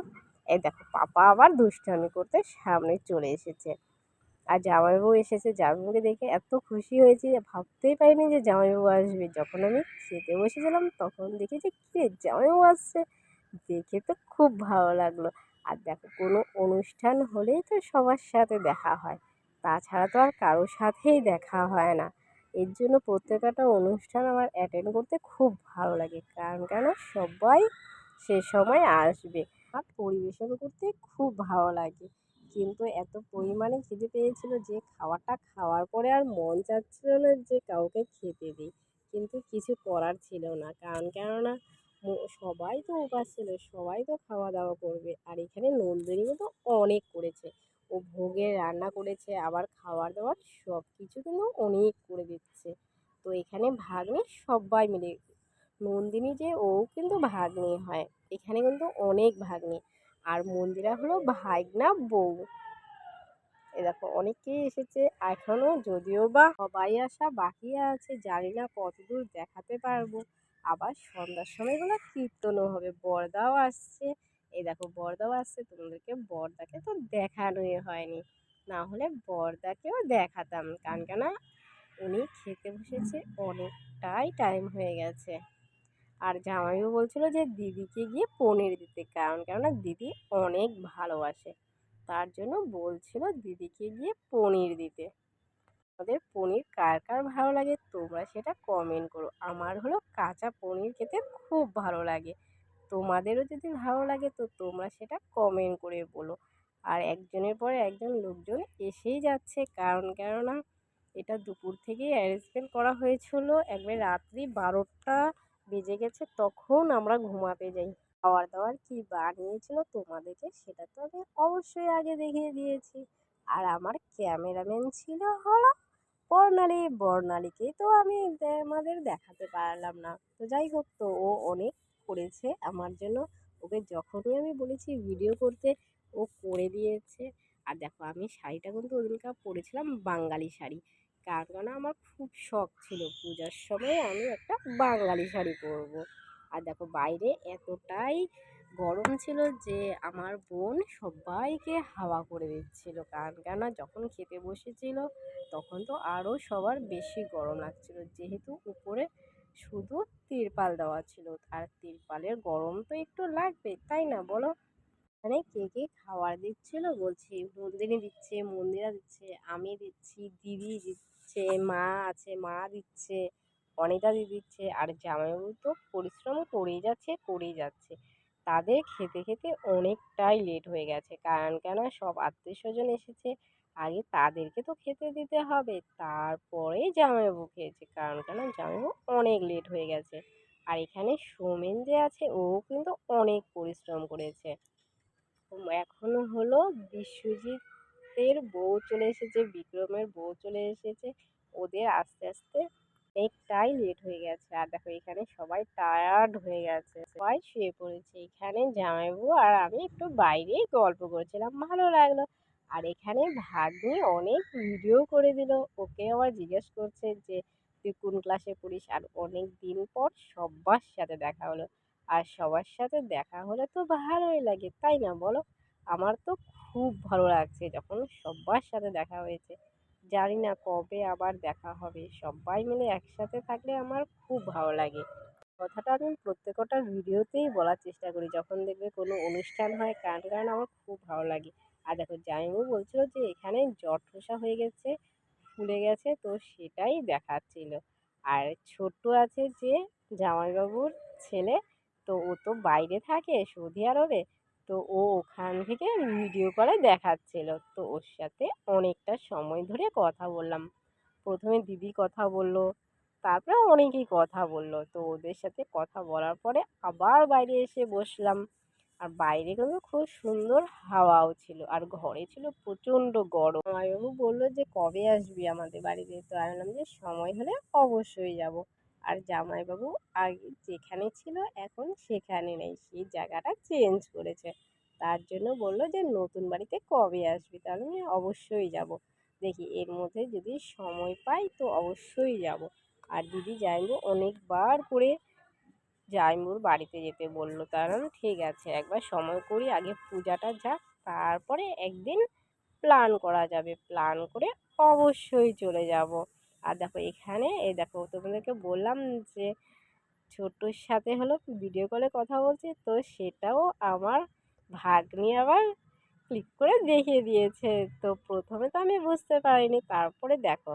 S1: এই দেখো পাপা আবার দুষ্টামি করতে সামনে চলে এসেছে। আর জামাইবাবু এসেছে, জামাইবাবুকে দেখে এত খুশি হয়েছি যে ভাবতেই পারিনি যে জামাইবাবু আসবে। যখন আমি খেতে বসেছিলাম তখন দেখি যে কী রে, জামাইবাবু আসছে, দেখে তো খুব ভালো লাগলো। আর দেখো কোনো অনুষ্ঠান হলেই তো সবার সাথে দেখা হয়, তাছাড়া তো আর কারোর সাথেই দেখা হয় না। এর জন্য প্রত্যেকটা অনুষ্ঠান আমার অ্যাটেন্ড করতে খুব ভালো লাগে, কেন সবাই সে সময় আসবে। আর পরিবেশন করতে খুব ভালো লাগে। কিন্তু এত পরিমাণে খিদে পেয়েছিল যে খাবারটা খাওয়ার পরে আর মন চাচ্ছিল না যে কাউকে খেতে দিই। কিন্তু কিছু করার ছিল না, কেননা সবাই তো উপাস ছিল, সবাই তো খাওয়া দাওয়া করবে। আর এখানে নন্দিনীও তো অনেক করেছে, ও ভোগের রান্না করেছে, আবার খাবার দাবার সব কিছু কিন্তু অনেক করে দিচ্ছে। তো এখানে ভাগ্নে সবাই মিলে, নন্দিনী যে ও কিন্তু ভাগ্নে হয়, এখানে কিন্তু অনেক ভাগ্নে। আর মন্দিরা হলো ভাইগনা বউ। এ দেখো অনেকেই এসেছে এখনো, যদিও বা সবাই আসা বাকি আছে, জানি না কতদূর দেখাতে পারবো। আবার সন্ধ্যার সময় হলো কীর্তনও হবে, বরদাও আসছে। এই দেখো বরদাও আসছে, তোমাদেরকে বরদাকে তো দেখানোই হয়নি, না হলে বরদাকেও দেখাতাম। কেননা উনি খেতে বসেছে, অনেকটাই টাইম হয়ে গেছে। আর জামাইবাবু বলছিল যে দিদিকে গিয়ে পনির দিতে, কেননা দিদি অনেক ভালোবাসে, তার জন্য বলছিল দিদিকে গিয়ে পনির দিতে। আমাদের পনির কার কার ভালো লাগে তোমরা সেটা কমেন্ট করো। আমার হলো কাঁচা পনির খেতে খুব ভালো লাগে, তোমাদেরও যদি ভালো লাগে তো তোমরা সেটা কমেন্ট করে বলো। আর একজনের পরে একজন লোকজন এসেই যাচ্ছে, কেননা এটা দুপুর থেকেই অ্যারেঞ্জমেন্ট করা হয়েছিল। একবার রাত্রি 12টা বেজে গেছে তখন আমরা ঘুমাতে যাই। খাবার দাবার কি বানিয়েছিল তোমাদেরকে সেটা তো আমি অবশ্যই আগে দেখিয়ে দিয়েছি। আর আমার ক্যামেরাম্যান ছিল হলো বর্ণালীকেই তো আমি আমাদের দেখাতে পারলাম না। তো যাই হোক, তো ও অনেক করেছে আমার জন্য। ওকে যখনই আমি বলেছি ভিডিও করতে ও করে দিয়েছে। আর দেখো আমি শাড়িটা কিন্তু ওদিনকার পরেছিলাম বাঙালি শাড়ি, কারণ আমার খুব শখ ছিল পূজার সময় আমি একটা বাঙালি শাড়ি পরবো। আর দেখো বাইরে এতটাই গরম ছিল যে আমার বোন সবাইকে হাওয়া করে দিচ্ছিল, কারণ কেন যখন খেতে বসেছিল তখন তো আরও সবার বেশি গরম লাগছিল, যেহেতু উপরে শুধু তিরপাল দেওয়া ছিল। আর তিরপালের গরম তো একটু লাগবে, তাই না বলো? মানে কে কে খাবার দিচ্ছিল বলছি, নন্দিনী দিচ্ছে, মন্দিরা দিচ্ছে, আমি দিচ্ছি, দিদি দিচ্ছে, মা আছে মা দিচ্ছে, অনিতা দিদি দিচ্ছে। আর জামাইবাবু তো পরিশ্রম করেই যাচ্ছে। তাদের খেতে খেতে অনেকটাই লেট হয়ে গেছে, কারণ কেন সব আত্মীয় স্বজন এসেছে, আগে তাদেরকে তো খেতে দিতে হবে, তারপরে জামাইবাবু খেয়েছে, কারণ কেন জামাইবাবু অনেক লেট হয়ে গেছে। আর এখানে সৌমেন যে আছে ও কিন্তু অনেক পরিশ্রম করেছে। এখনো হলো বিশ্বজিতের বউ চলে এসেছে, বিক্রমের বউ চলে এসেছে, ওদের আস্তে আস্তে অনেকটাই লেট হয়ে গেছে। আর দেখো এখানে সবাই টায়ার্ড হয়ে গেছে, সবাই শুয়ে পড়েছে। এখানে জামাইবাবু আর আমি একটু বাইরেই গল্প করছিলাম, ভালো লাগলো। আর এখানে ভাগ্নি অনেক ভিডিও করে দিল, ওকে আবার জিজ্ঞেস করছে যে তুই কোন ক্লাসে পড়িস। আর অনেক দিন পর সবার সাথে দেখা হলো, আর সবার সাথে দেখা হলে তো ভালোই লাগে, তাই না বলো? আমার তো খুব ভালো লাগছে যখন সবার সাথে দেখা হয়েছে। জানি না কবে আবার দেখা হবে, সবাই মিলে একসাথে থাকলে আমার খুব ভালো লাগে। কথাটা আমি প্রত্যেকটা ভিডিওতেই বলার চেষ্টা করি যখন দেখবে কোনো অনুষ্ঠান হয়, কারণ আমার খুব ভালো লাগে। আর দেখো জামাইবাবু বলছিল যে এখানে জ্বর ঠোসা হয়ে গেছে, ফুলে গেছে, তো সেটাই দেখাচ্ছিল। আর ছোট্ট আছে যে জামাইবাবুর ছেলে, তো ও তো বাইরে থাকে সৌদি আরবে, তো ও ওখান থেকে ভিডিও করে দেখাচ্ছিল। তো ওর সাথে অনেকটা সময় ধরে কথা বললাম। প্রথমে দিদি কথা বললো, তারপরে অনেকেই কথা বললো। তো ওদের সাথে কথা বলার পরে আবার বাইরে এসে বসলাম। আর বাইরে কিন্তু খুব সুন্দর হাওয়াও ছিল, আর ঘরে ছিল প্রচণ্ড গরম। জামাইবাবু বললো যে কবে আসবি আমাদের বাড়িতে, তো আমি বললাম যে সময় হলে অবশ্যই যাব। আর জামাইবাবু আগে যেখানে ছিল এখন সেখানে নেই, সেই জায়গাটা চেঞ্জ করেছে। তার জন্য বললো যে নতুন বাড়িতে কবে আসবি, তাহলে আমি অবশ্যই যাব। দেখি এর মধ্যে যদি সময় পাই তো অবশ্যই যাব। আর দিদি জামাইবাবু অনেকবার করে জামাইবাবুর বাড়িতে যেতে বললো, কারণ ঠিক আছে একবার সময় করি, আগে পূজাটা যাক, তারপরে একদিন প্ল্যান করা যাবে, প্ল্যান করে অবশ্যই চলে যাব। আর দেখো এখানে এই দেখো তোমাদেরকে বললাম যে ছোট্টর সাথে হলো ভিডিও কলে কথা বলছি, তো সেটাও আমার ভাগ্নি আবার ক্লিক করে দেখিয়ে দিয়েছে। তো প্রথমে তো আমি বুঝতে পারিনি, তারপরে দেখো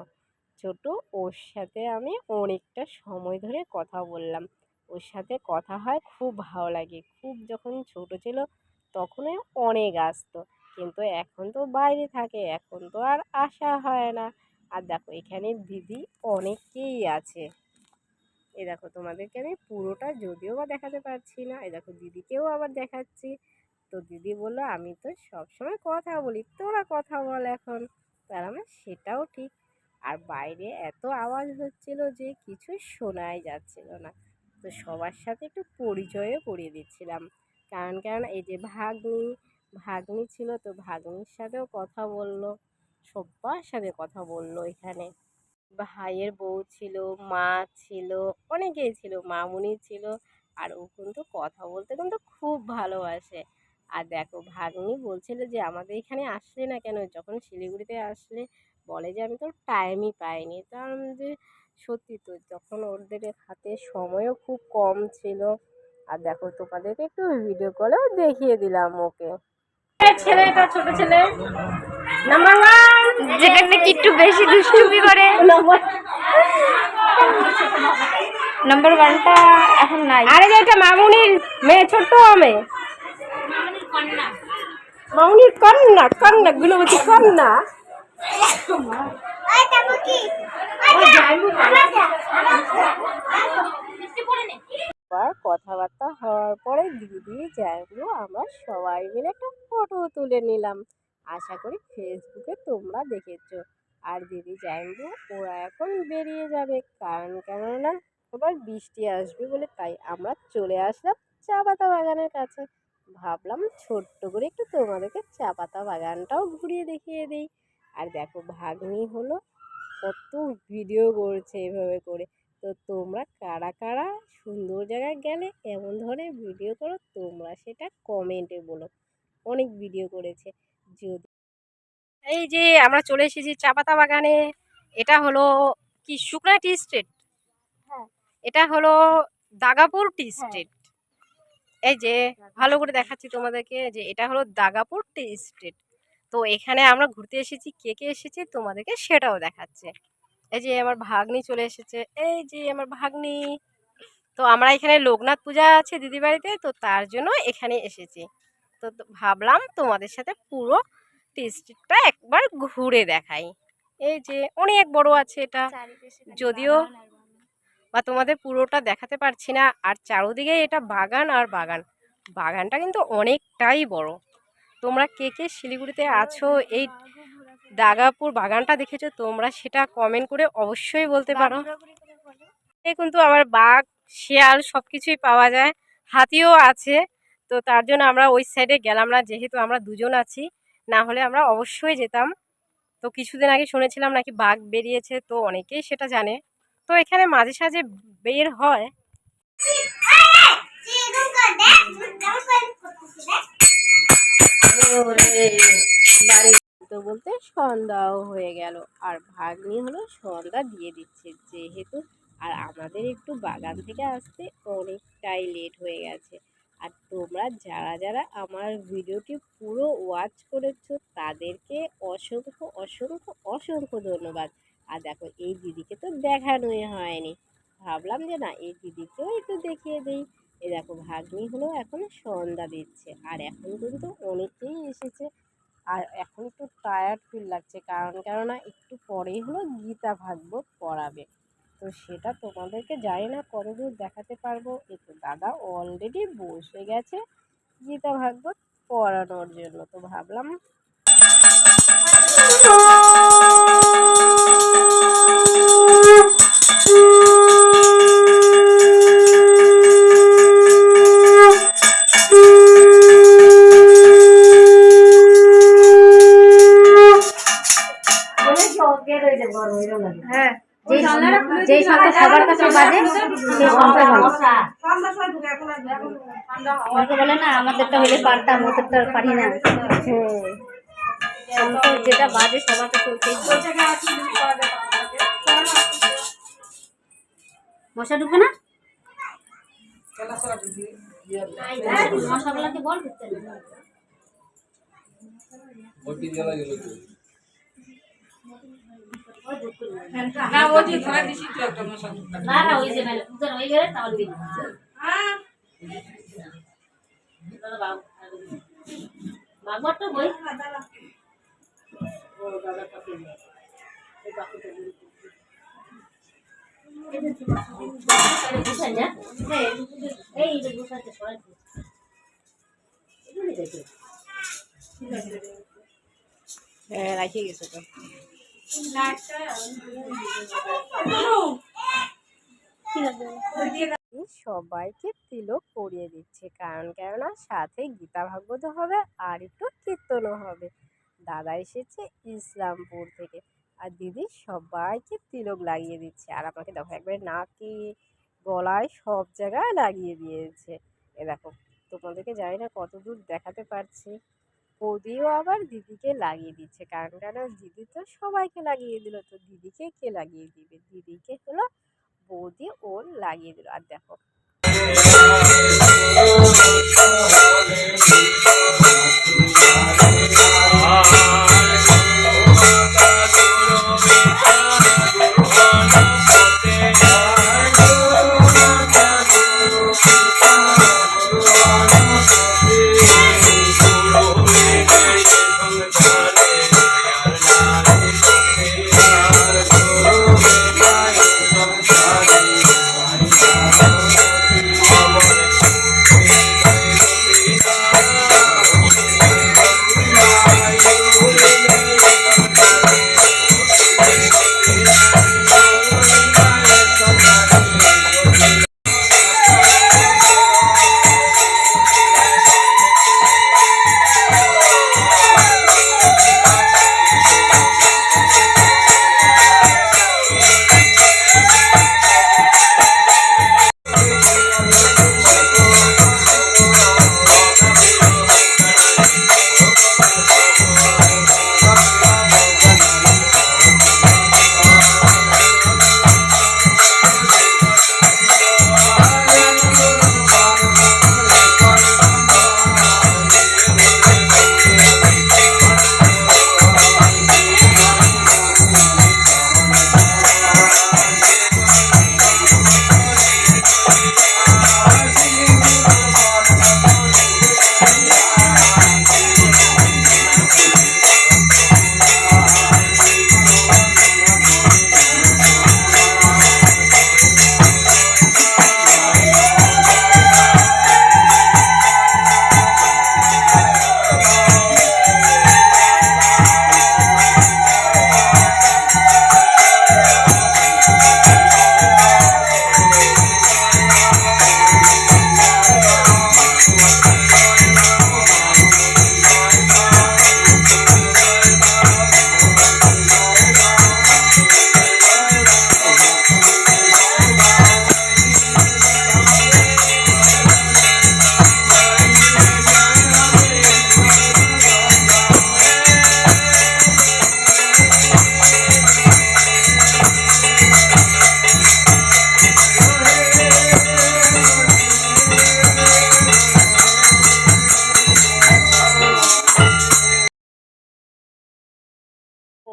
S1: ছোট ওর সাথে আমি অনেকটা সময় ধরে কথা বললাম। ওর সাথে কথা হয় খুব ভালো লাগে, খুব যখন ছোট ছিল তখনই অনেক আসতো, কিন্তু এখন তো বাইরে থাকে, এখন তো আর আসা হয় না। আর দেখো এখানে দিদি অনেকেই আছে, এই দেখো তোমাদেরকে আমি পুরোটা যদিও বা দেখাতে পারছি না, এই দেখো দিদিকেও আবার দেখাচ্ছি। তো দিদি বললো আমি তো সবসময় কথা বলি, তোরা কথা বল এখন। তার মানে সেটাও ঠিক। আর বাইরে এত আওয়াজ হচ্ছিল যে কিছু শোনাই যাচ্ছিল না। তো সবার সাথে একটু পরিচয়ও করিয়ে দিচ্ছিলাম, কারণ এই যে ভাগ্নি ছিল, তো ভাগ্নির সাথেও কথা বললো, সবার সাথে কথা বললো। এখানে ভাইয়ের বউ ছিল, মা ছিল, অনেকেই ছিল, মামুনি ছিল। আর ও কিন্তু কথা বলতে কিন্তু খুব ভালোবাসে। আর দেখো ভাগ্নি বলছিল যে আমাদের এখানে আসলে না কেন, যখন শিলিগুড়িতে আসলে বলে যে আমি তো টাইমই পাইনি। তো আমি বললাম যে সত্যি তো, যখন ওদের হাতে সময়ও খুব কম ছিল। আর দেখো তোমাদেরকে একটু ভিডিও কলেও দেখিয়ে দিলাম ওকে। ছেলেটা ছোট ছেলে নাম্বার ওয়ান,
S2: যেটা নাকি একটু বেশি দুষ্টুমি করে। নাম্বার ওয়ানটা এখন নাই।
S1: আরে যেটা মামুনির মেয়ে, ছোট্ট মেয়ে, মামুনির কন্যা, গুণবতী কন্যা। তারপর কথাবার্তা হওয়ার পরে দিদি জায়গুলো আমরা সবাই মিলে একটা ফটো তুলে নিলাম। আশা করি ফেসবুকে তোমরা দেখেছো। আর দিদি জানবো ওরা এখন বেরিয়ে যাবে, কেননা আবার বৃষ্টি আসবে বলে, তাই আমরা চলে আসলাম চা পাতা বাগানের কাছে। ভাবলাম ছোট্ট করে একটু তোমাদেরকে চা পাতা বাগানটাও ঘুরিয়ে দেখিয়ে দিই। আর দেখো ভাগ্নি হলো কত ভিডিও করছে এভাবে করে। তো তোমরা কারা কারা সুন্দর জায়গায় গেলে এমন ধরনের ভিডিও করো তোমরা সেটা কমেন্টে বলো। অনেক ভিডিও করেছে। যদি এই যে আমরা চলে এসেছি চা পাতা বাগানে, এটা হলো কি শুকনা টি স্টেট,
S2: হ্যাঁ
S1: এটা হলো দাগাপুর টি
S2: হ্যাঁ
S1: স্টেট। এই যে ভালো করে দেখাচ্ছি তোমাদেরকে যে এটা হলো দাগাপুর টি স্টেট। তো এখানে আমরা ঘুরতে এসেছি, কে কে এসেছে তোমাদেরকে সেটাও দেখাচ্ছে। এই যে আমার ভাগ্নি চলে এসেছে, এই যে আমার ভাগ্নি। তো আমরা এখানে লোকনাথ পূজা আছে দিদি বাড়িতে, তো তার জন্য এখানে এসেছি। তো ভাবলাম তোমাদের সাথে পুরো টি স্টেটটা একবার ঘুরে দেখাই। এই যে অনেক বড় আছে এটা, যদিও বা তোমাদের পুরোটা দেখাতে পারছি না। আর চারোদিকে এটা বাগান আর বাগান, বাগানটা কিন্তু অনেকটাই বড়। তোমরা কে কে শিলিগুড়িতে আছো এই দাগাপুর বাগানটা দেখেছো তোমরা সেটা কমেন্ট করে অবশ্যই বলতে পারো। এই কিন্তু আবার বাঘ, শিয়াল সব কিছুই পাওয়া যায়, হাতিও আছে। তো তার জন্য আমরা ওই সাইডে গেলাম না, যেহেতু আমরা দুজন আছি, না হলে আমরা অবশ্যই যেতাম। তো কিছুদিন আগে শুনেছিলাম নাকি বাঘ বেরিয়েছে, তো অনেকেই সেটা জানে। তো এখানে মাঝে সাঝে বের হয়। বলতে বলতে সন্ধ্যাও হয়ে গেল, আর ভাগ্নি হলো সন্ধ্যা দিয়ে দিচ্ছে যেহেতু। আর আমাদের একটু বাগান থেকে আসতে অনেকটাই লেট হয়ে গেছে। আর তোমরা যারা যারা আমার ভিডিওটি পুরো ওয়াচ করেছো তাদেরকে অসংখ্য অসংখ্য অসংখ্য ধন্যবাদ। আর দেখো এই দিদিকে তো দেখানোই হয়নি, ভাবলাম যে না এই দিদিকেও একটু দেখিয়ে দিই। এই দেখো ভাগ্নি হলো এখন সন্ধ্যা দিচ্ছে, আর এখন কিন্তু অনেকেই এসেছে। আর এখন একটু টায়ার্ড ফিল লাগছে, কেননা একটু পরেই হলো গীতা ভাগবত পড়াবে। তো সেটা তোমাদেরকে জানি না কতদূর দেখাতে পারবো। একটু দাদা অলরেডি বসে গেছে গীতা ভাগবত পড়ানোর জন্য, তো ভাবলাম
S2: হ্যাঁ যেই সংখ্যা সবার কাছে বাজে সেই সংখ্যা ভালো। অনেকে বলে না আমাদেরটা হলে পারতাম, ওদেরটা পারি না। সংখ্যা যেটা বাজে সবার কাছে ওইটাই মশা ঢুকবে না, মশাগুলাকে বল ঢুকতে না ওই যে ধরা দিছি তো একটা মশা না না ওই যে মেলে উধর হয়ে গেলে তাহলে দিন হ্যাঁ দাদা বাবা তো বই দাদা ও দাদা কাছে এই কাকুতে এই যে বুঝাতে সরাই এগুলো দেখো
S1: হ্যাঁ রাখিয়ে গেছে তো। সবাইকে তিলক পরিয়ে দিচ্ছে, কেননা সাথে গীতা ভাগবত হবে আর একটু কীর্তনও হবে। দাদা এসেছে ইসলামপুর থেকে, আর দিদি সবাইকে তিলক লাগিয়ে দিচ্ছে। আর আমাকে দেখো একবারে নাকে গলায় সব জায়গায় লাগিয়ে দিয়েছে। এ দেখো তোমাদেরকে জানি না কত দূর দেখাতে পারছি। বৌদিও আবার দিদিকে লাগিয়ে দিচ্ছে, কেন দিদি তো সবাইকে লাগিয়ে দিল, তো দিদিকে কে লাগিয়ে দিবে, দিদিকে হলো বৌদি ওর লাগিয়ে দিল। আর দেখো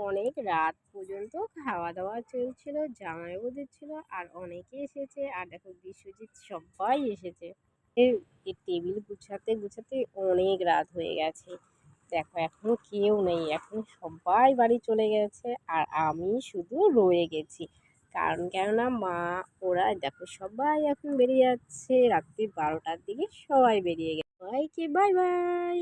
S1: অনেক রাত পর্যন্ত খাওয়া দাওয়া চলছিল, জামাইবাবু দিচ্ছিল আর অনেকে এসেছে। আর দেখো বিশ্বজিৎ সবাই এসেছে। এই টেবিল গুছাতে গুছাতে অনেক রাত হয়ে গেছে। দেখো এখনো কেউ নেই, এখন সবাই বাড়ি চলে গেছে আর আমি শুধু রয়ে গেছি। কারণ কেননা মা ওরা দেখো সবাই এখন বেরিয়ে যাচ্ছে রাত্রি 12টার দিকে, সবাই বেরিয়ে গেছে। সবাইকে বাই বাই।